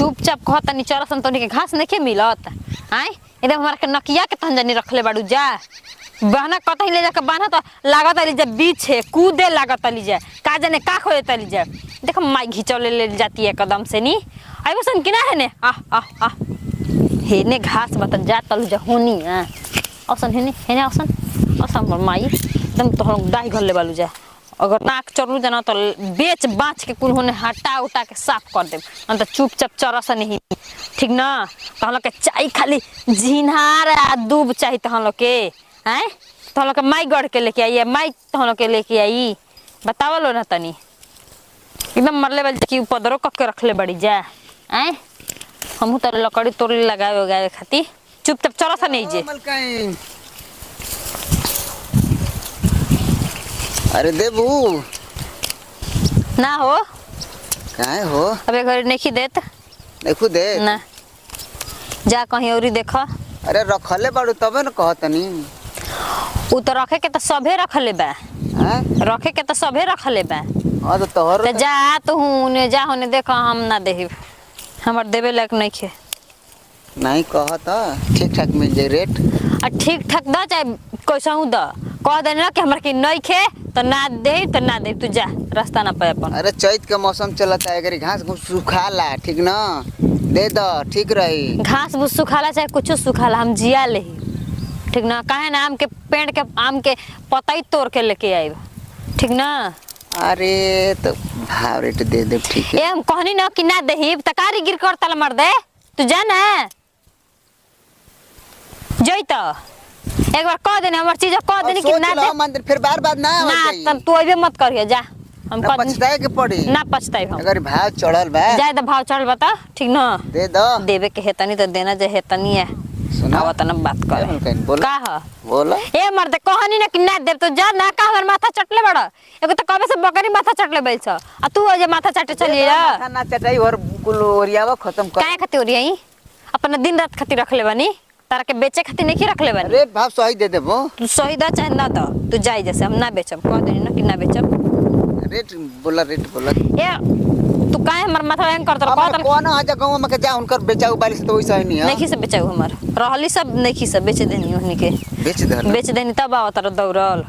चुपचाप कहता नी चरसन तो के घास नहीं मिलत आय एकदम हमारा के नकिया के तंजनी रखले बाड़ू जा बहना कतही ले जाके बांधा तो लागत अली जा बीच है कूदे लागत अली जा का जाने का खोए तली जा देखो माई घिचौले ले जाती है कदम से नी आई बसन किना है ने आ हे ने घास बत जा तलू जा होनी है औसन है ने औसन माई एकदम तो दाई घर ले बालू जा अगर नाक चढ़ू जाना तो बेच बाँच के कुल होने हटा उठा के साफ कर दे तो चुपचाप चरस नहीं ठीक ना तो हम लोग के चाय खाली झिन्हार आ दूब चाहिए तो हम लोग के हैं तो हम लोग के माई गढ़ के लेके आई माई तो हम लोग के लेके आई बतावा लो ना तनी एकदम मरले वाले की पदरो कक के रख ले बड़ी जा हैं हम तो लकड़ी तोड़ लगावे उगावे खाती चुपचाप चरस नहीं जे अरे देबू ना हो काहे हो अबे घर नहीं देत देखू दे ना जा कहीं औरी देख अरे रखले बाड़ू तबे न कहतनी उ तो रखे के तो सभे रखले बा हैं रखे के तो सभे रखले बा हां तो तोहर तो जा तो हूं जा होने देखो हम ना देही हमर देवे लायक नहीं खे नहीं कहता ठीक ठाक मिल जाए रेट आ ठीक ठाक द चाहे कैसा हूं द कह देना कि हमर की नहीं खे तो ना दे तू जा रास्ता ना पे अपन अरे चैत के मौसम चलता है अगर घास घूस सुखाला ठीक ना दे दो ठीक रही घास भूस सुखाला चाहे कुछ सुखाला हम जिया ले ठीक ना काहे ना आम के पेड़ के आम के पतई तोड़ के लेके आइब ठीक ना अरे तो भाव रेट दे दे ठीक है ए हम कहनी ना कि ना देही तकारी गिर कर तल मर दे तू जा ना जई तो एक बार कह देने हमर चीज कह देने कि ना दे मंदिर फिर बार ना ना तू अबे मत करिए जा हम ना पछताए के पड़ी ना पछताई हम अगर भाव चढ़ल बा जाए तो भाव चढ़ बता ठीक ना दे दो देवे के हेतनी तो देना जे हेतनी है सुनावा तना बात करे बोला का बोला ए मर्द कहनी ना कि ना देव तो जा ना का हमर माथा चटले बड़ा एगो तो कबे से बकरी माथा चटले बैल छ आ तू जे माथा चाटे चली माथा ना चटाई और कुल ओरियावा खत्म कर काहे खातिर ओरियाई अपना दिन रात खातिर रख ले बानी तारा के बेचे खातिर नहीं रख ले बानी रेट भाव सही दे देबो तू सही दा चाहे ना दा तू जाई जैसे हम ना बेचब कह देनी ना कि ना बेचब रेट बोला ए तू काहे हमर माथा हैंग करत रह कहत कोन आ जगह में के जा उनकर बेचाऊ बाली से तो वैसा ही नहीं है नहीं से बेचाऊ हमर रहली सब नहीं से बेच देनी ओहनी के बेच देनी तब आवत र दौड़ल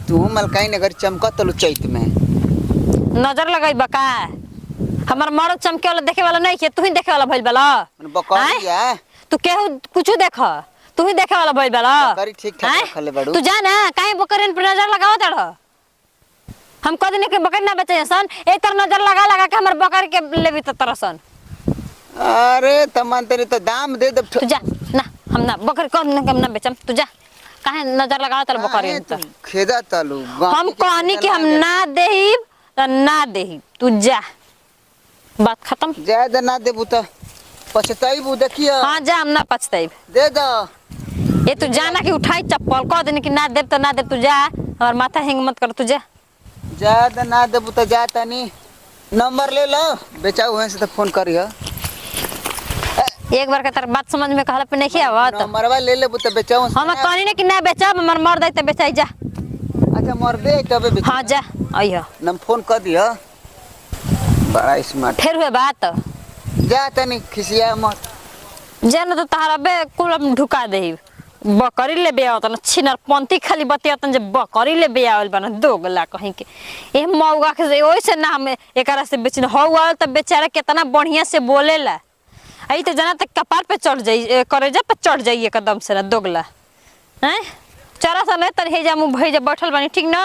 तू मलकाई नगर चमकत लो चैत में नजर लगाई बका हमर मरद चमके वाला देखे वाला नहीं के तू ही देखे वाला भइल बाला बकरिया तू केहू कुछ देख तू ही देखे वाला भइल बाला बकरी ठीक ठाक रखले बाड़ू तू जा ना काहे बकरियन पर नजर लगावत रह हम कह देने के बकरी ना बेचे सन एक तर नजर लगा के हमर बकरी के लेबी त तरसन अरे तमन तेरी तो दाम दे दे तू जा ना हम ना बकरी कह देने के हम ना बेचम तू जा काहे नजर लगावत रह बकरियन त खेदा तलू हम कहनी कि हम ना देही त ना देही तू जा बात खत्म ज्यादा ना देबू तो पछताईबू देखियो हां जा हम ना पछताईब दे दो ए तू जाना कि उठाई चप्पल कह देने कि ना देब तो ना दे तू जा और माथा हैंग मत कर तू जा ज्यादा ना देबू तो जाता नहीं नंबर ले लो बेचाऊ है से तो फोन करियो एक बार के तर बात समझ में कहला पे नहीं आवत नंबरवा ले लेबू तो बेचाऊ हम कहनी ना कि ना बेचब हमर मर दई त बेचाई जा अच्छा मर दे तबे बेच हां जा आइयो नम फोन कर दियो बड़ा स्मार्ट फिर हुए बात जा तनी खिसिया मत जान तो तारा बे कुल ढुका देही बकरी ले बे आवत न छिनर पंती खाली बतियातन जे बकरी ले बे आवल बन दोगला कहीं के ए मौगा के ओइ से ना हम एकरा से बेचिन होवा त बेचारा कितना बढ़िया से बोलेला आई तो जना तक कपार पे चढ़ जाई करेजा पे चढ़ जाई एकदम से ना दोगला हैं चरा सा नहीं तर हे जा मुंह भई जा बैठल बानी ठीक ना।